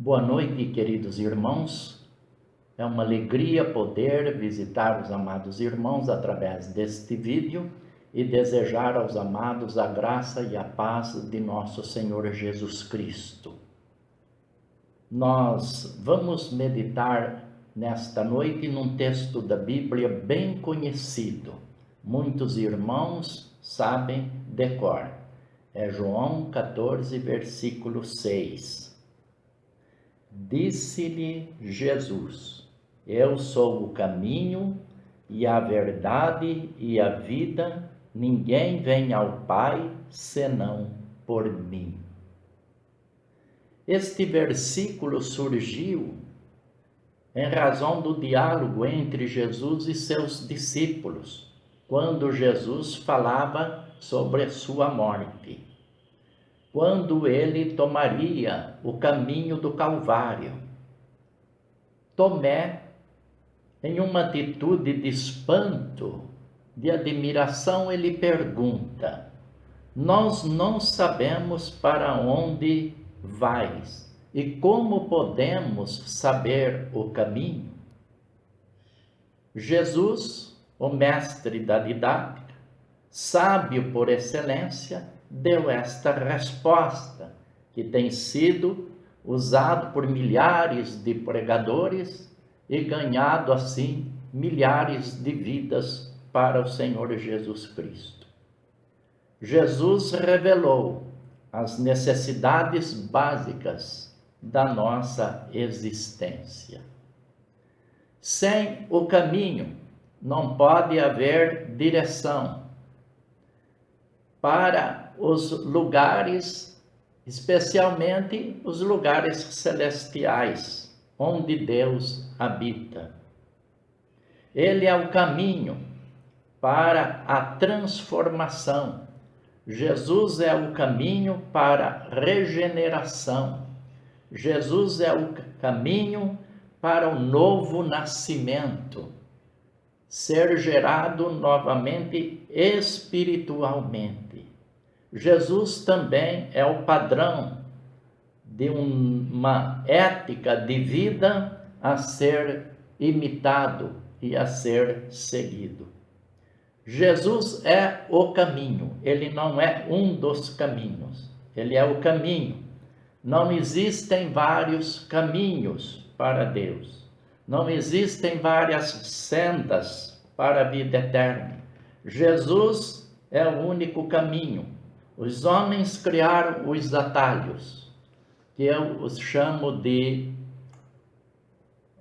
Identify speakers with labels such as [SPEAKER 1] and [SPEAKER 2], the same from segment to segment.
[SPEAKER 1] Boa noite, queridos irmãos. É uma alegria poder visitar os amados irmãos através deste vídeo e desejar aos amados a graça e a paz de nosso Senhor Jesus Cristo. Nós vamos meditar nesta noite num texto da Bíblia bem conhecido. Muitos irmãos sabem de cor. É João 14, versículo 6. Disse-lhe Jesus: Eu sou o caminho e a verdade e a vida, ninguém vem ao Pai senão por mim. Este versículo surgiu em razão do diálogo entre Jesus e seus discípulos, quando Jesus falava sobre a sua morte, quando ele tomaria o caminho do Calvário. Tomé, em uma atitude de espanto, de admiração, ele pergunta: Nós não sabemos para onde vais, e como podemos saber o caminho? Jesus, o mestre da didática, sábio por excelência, deu esta resposta, que tem sido usado por milhares de pregadores e ganhado assim milhares de vidas para o Senhor Jesus Cristo. Jesus revelou as necessidades básicas da nossa existência. Sem o caminho não pode haver direção para os lugares, especialmente os lugares celestiais, onde Deus habita. Ele é o caminho para a transformação. Jesus é o caminho para a regeneração. Jesus é o caminho para o novo nascimento, ser gerado novamente espiritualmente. Jesus também é o padrão de uma ética de vida a ser imitado e a ser seguido. Jesus é o caminho, ele não é um dos caminhos, ele é o caminho. Não existem vários caminhos para Deus, não existem várias sendas para a vida eterna. Jesus é o único caminho. Os homens criaram os atalhos, que eu os chamo de...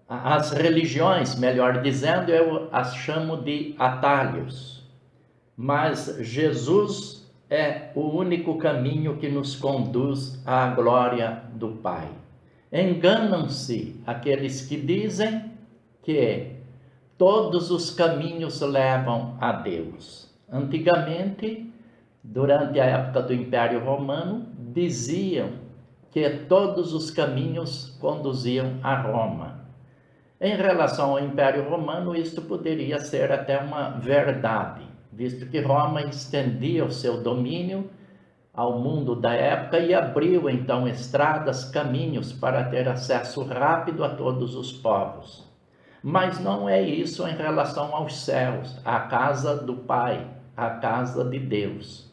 [SPEAKER 1] As religiões, melhor dizendo, eu as chamo de atalhos. Mas Jesus é o único caminho que nos conduz à glória do Pai. Enganam-se aqueles que dizem que todos os caminhos levam a Deus. Antigamente, durante a época do Império Romano, diziam que todos os caminhos conduziam a Roma. Em relação ao Império Romano, isto poderia ser até uma verdade, visto que Roma estendia o seu domínio ao mundo da época e abriu então estradas, caminhos para ter acesso rápido a todos os povos. Mas não é isso em relação aos céus, à casa do Pai, à casa de Deus.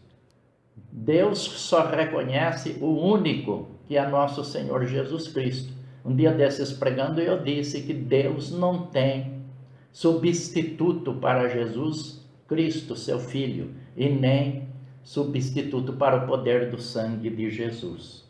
[SPEAKER 1] Deus só reconhece o único, que é nosso Senhor Jesus Cristo. Um dia desses pregando eu disse que Deus não tem substituto para Jesus Cristo, seu Filho, e nem substituto para o poder do sangue de Jesus.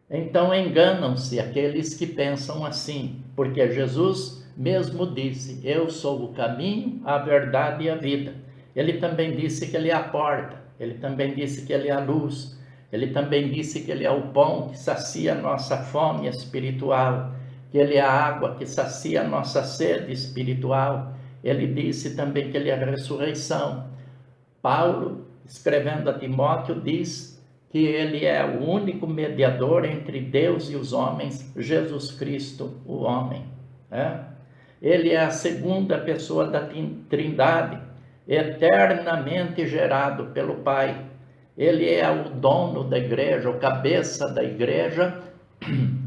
[SPEAKER 1] Então enganam-se aqueles que pensam assim, porque Jesus mesmo disse: Eu sou o caminho, a verdade e a vida. Ele também disse que ele é a porta, ele também disse que ele é a luz, ele também disse que ele é o pão que sacia a nossa fome espiritual, que ele é a água que sacia a nossa sede espiritual. Ele disse também que ele é a ressurreição. Paulo, escrevendo a Timóteo, diz que ele é o único mediador entre Deus e os homens, Jesus Cristo, o homem. Ele é a segunda pessoa da Trindade, eternamente gerado pelo Pai. Ele é o dono da igreja, o cabeça da igreja,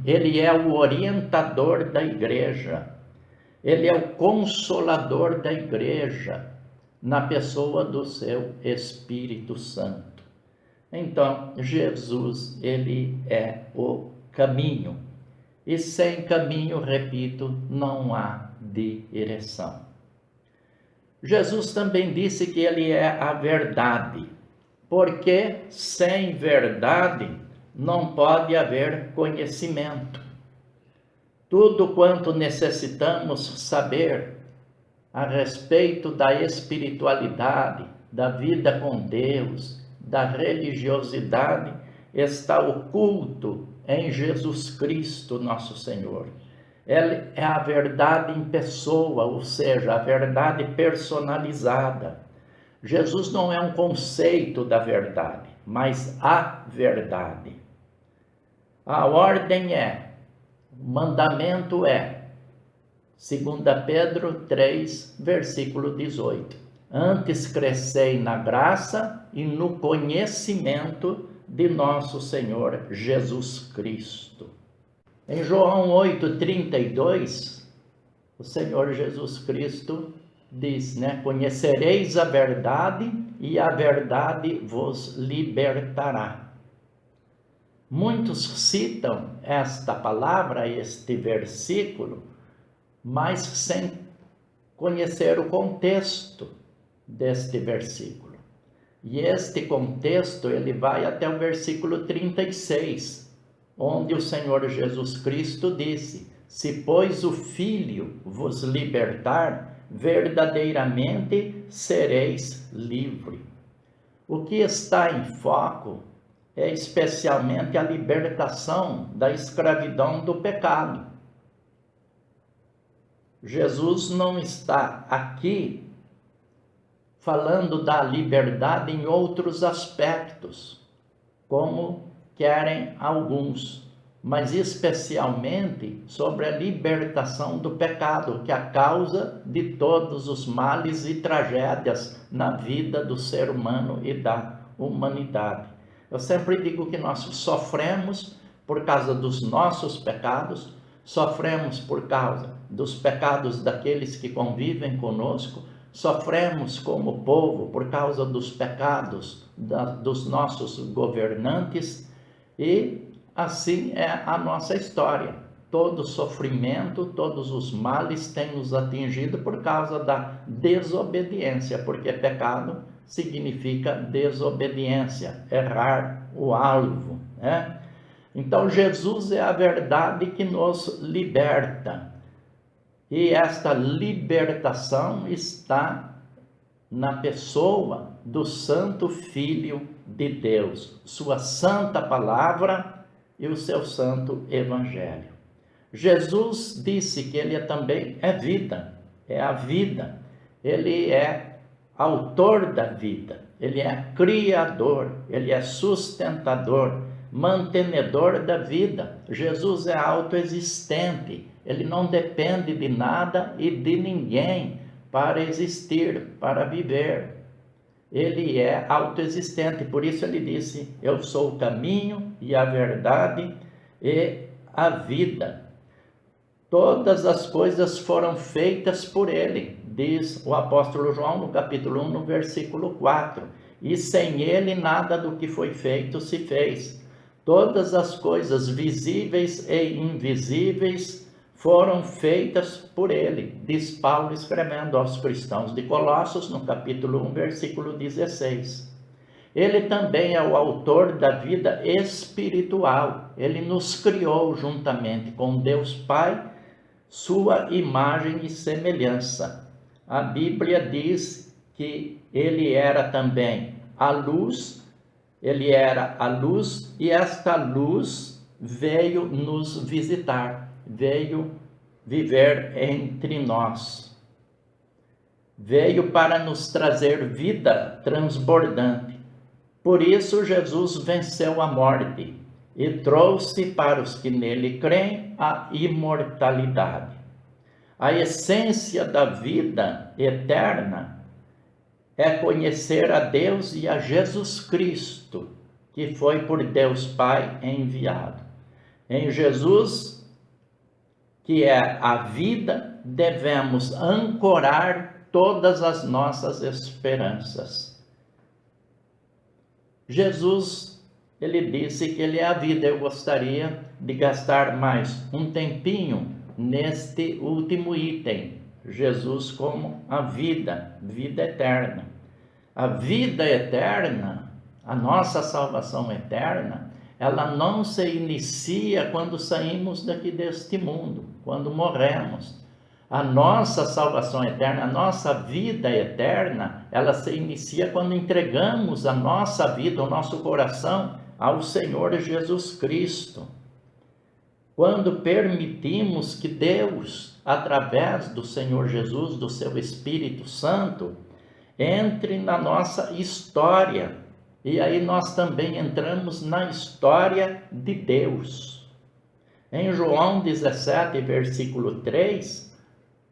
[SPEAKER 1] Ele é o orientador da igreja. Ele é o consolador da igreja, na pessoa do seu Espírito Santo. Então, Jesus, ele é o caminho. E sem caminho, repito, não há direção. Jesus também disse que ele é a verdade, porque sem verdade não pode haver conhecimento. Tudo quanto necessitamos saber a respeito da espiritualidade, da vida com Deus, da religiosidade, está oculto em Jesus Cristo, nosso Senhor. Ele é a verdade em pessoa, ou seja, a verdade personalizada. Jesus não é um conceito da verdade, mas a verdade. A ordem o mandamento 2 Pedro 3, versículo 18. Antes crescei na graça e no conhecimento de nosso Senhor Jesus Cristo. Em João 8,32, o Senhor Jesus Cristo diz, conhecereis a verdade e a verdade vos libertará. Muitos citam esta palavra, este versículo, mas sem conhecer o contexto deste versículo. E este contexto, ele vai até o versículo 36, onde o Senhor Jesus Cristo disse: se pois o Filho vos libertar, verdadeiramente sereis livres. O que está em foco é especialmente a libertação da escravidão do pecado. Jesus não está aqui falando da liberdade em outros aspectos, como querem alguns, mas especialmente sobre a libertação do pecado, que é a causa de todos os males e tragédias na vida do ser humano e da humanidade. Eu sempre digo que nós sofremos por causa dos nossos pecados, sofremos por causa dos pecados daqueles que convivem conosco, sofremos como povo por causa dos pecados dos nossos governantes, e assim é a nossa história. Todo sofrimento, todos os males têm nos atingido por causa da desobediência, porque pecado significa desobediência, errar o alvo, Então, Jesus é a verdade que nos liberta. E esta libertação está na pessoa do Santo Filho de Deus, sua santa palavra e o seu santo evangelho. Jesus disse que ele também é vida, é a vida. Ele é autor da vida, ele é criador, ele é sustentador, mantenedor da vida. Jesus é autoexistente, ele não depende de nada e de ninguém para existir, para viver. Ele é autoexistente, por isso ele disse: eu sou o caminho e a verdade e a vida. Todas as coisas foram feitas por ele, diz o apóstolo João no capítulo 1, no versículo 4. E sem ele nada do que foi feito se fez. Todas as coisas visíveis e invisíveis foram feitas por ele, diz Paulo escrevendo aos cristãos de Colossos, no capítulo 1, versículo 16. Ele também é o autor da vida espiritual. Ele nos criou juntamente com Deus Pai, sua imagem e semelhança. A Bíblia diz que ele era também a luz, ele era a luz, e esta luz veio nos visitar, veio viver entre nós. Veio para nos trazer vida transbordante. Por isso Jesus venceu a morte e trouxe para os que nele creem a imortalidade. A essência da vida eterna é conhecer a Deus e a Jesus Cristo, que foi por Deus Pai enviado. Em Jesus, que é a vida, devemos ancorar todas as nossas esperanças. Jesus, ele disse que ele é a vida. Eu gostaria de gastar mais um tempinho neste último item. Jesus como a vida, vida eterna. A vida eterna, a nossa salvação eterna, ela não se inicia quando saímos daqui deste mundo, quando morremos. A nossa salvação eterna, a nossa vida eterna, ela se inicia quando entregamos a nossa vida, o nosso coração ao Senhor Jesus Cristo. Quando permitimos que Deus, através do Senhor Jesus, do seu Espírito Santo, entre na nossa história. E aí nós também entramos na história de Deus. Em João 17, versículo 3,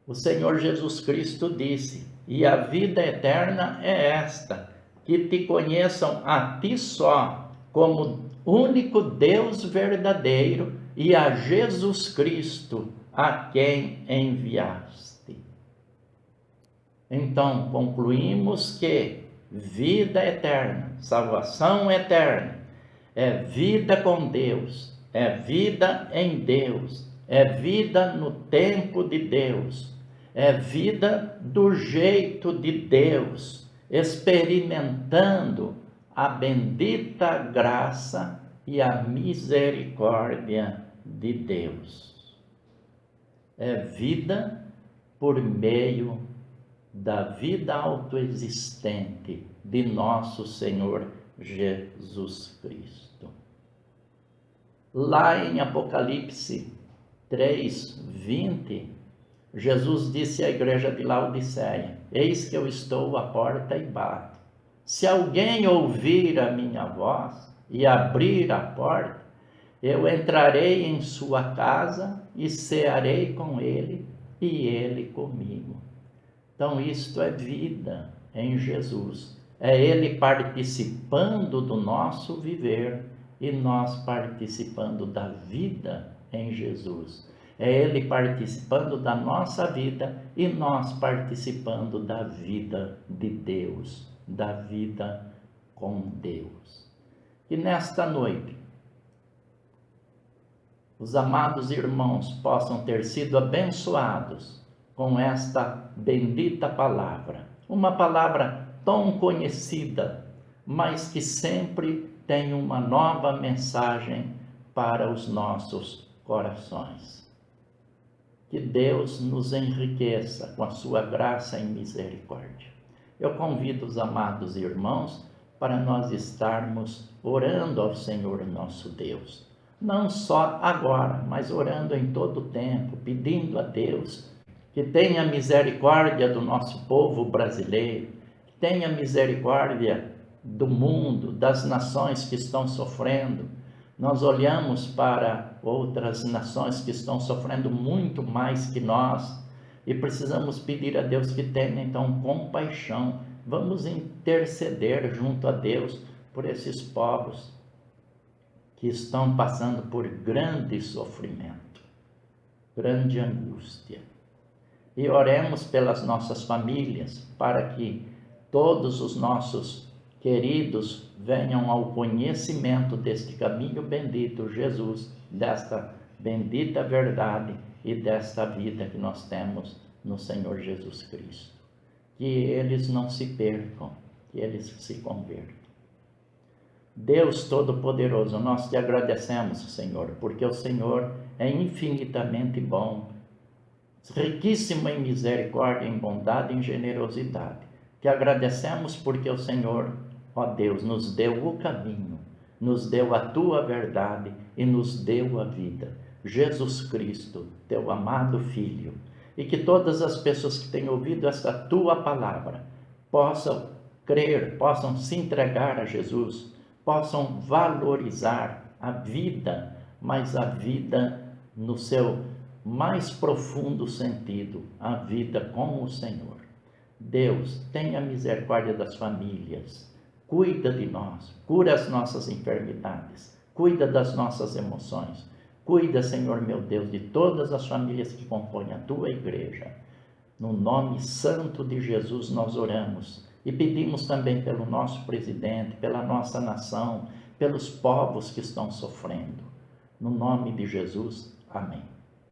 [SPEAKER 1] o Senhor Jesus Cristo disse: "E a vida eterna é esta, que te conheçam a ti só, como único Deus verdadeiro, e a Jesus Cristo, a quem enviaste." Então, concluímos que vida eterna, salvação eterna, é vida com Deus, é vida em Deus, é vida no tempo de Deus, é vida do jeito de Deus, experimentando a bendita graça e a misericórdia de Deus. É vida por meio da vida autoexistente de nosso Senhor Jesus Cristo. Lá em Apocalipse 3:20, Jesus disse à igreja de Laodiceia: "Eis que eu estou à porta e bato. Se alguém ouvir a minha voz e abrir a porta, eu entrarei em sua casa e cearei com ele e ele comigo." Então, isto é vida em Jesus. É Ele participando do nosso viver e nós participando da vida em Jesus. É Ele participando da nossa vida e nós participando da vida de Deus, da vida com Deus. E nesta noite, os amados irmãos possam ter sido abençoados com esta bendita palavra, uma palavra tão conhecida, mas que sempre tem uma nova mensagem para os nossos corações. Que Deus nos enriqueça com a sua graça e misericórdia. Eu convido os amados irmãos para nós estarmos orando ao Senhor nosso Deus, não só agora, mas orando em todo o tempo, pedindo a Deus que tenha misericórdia do nosso povo brasileiro, que tenha misericórdia do mundo, das nações que estão sofrendo. Nós olhamos para outras nações que estão sofrendo muito mais que nós e precisamos pedir a Deus que tenha então compaixão. Vamos interceder junto a Deus por esses povos que estão passando por grande sofrimento, grande angústia. E oremos pelas nossas famílias, para que todos os nossos queridos venham ao conhecimento deste caminho bendito, Jesus, desta bendita verdade e desta vida que nós temos no Senhor Jesus Cristo. Que eles não se percam, que eles se convertam. Deus Todo-Poderoso, nós te agradecemos, Senhor, porque o Senhor é infinitamente bom, riquíssimo em misericórdia, em bondade e em generosidade. Te agradecemos porque o Senhor, ó Deus, nos deu o caminho, nos deu a tua verdade e nos deu a vida. Jesus Cristo, teu amado Filho. E que todas as pessoas que têm ouvido esta tua palavra possam crer, possam se entregar a Jesus, possam valorizar a vida, mas a vida no seu mais profundo sentido, a vida com o Senhor. Deus, tenha misericórdia das famílias, cuida de nós, cura as nossas enfermidades, cuida das nossas emoções, Cuida, Senhor meu Deus, de todas as famílias que compõem a tua igreja. No nome santo de Jesus nós oramos e pedimos também pelo nosso presidente, pela nossa nação, pelos povos que estão sofrendo. No nome de Jesus, amém.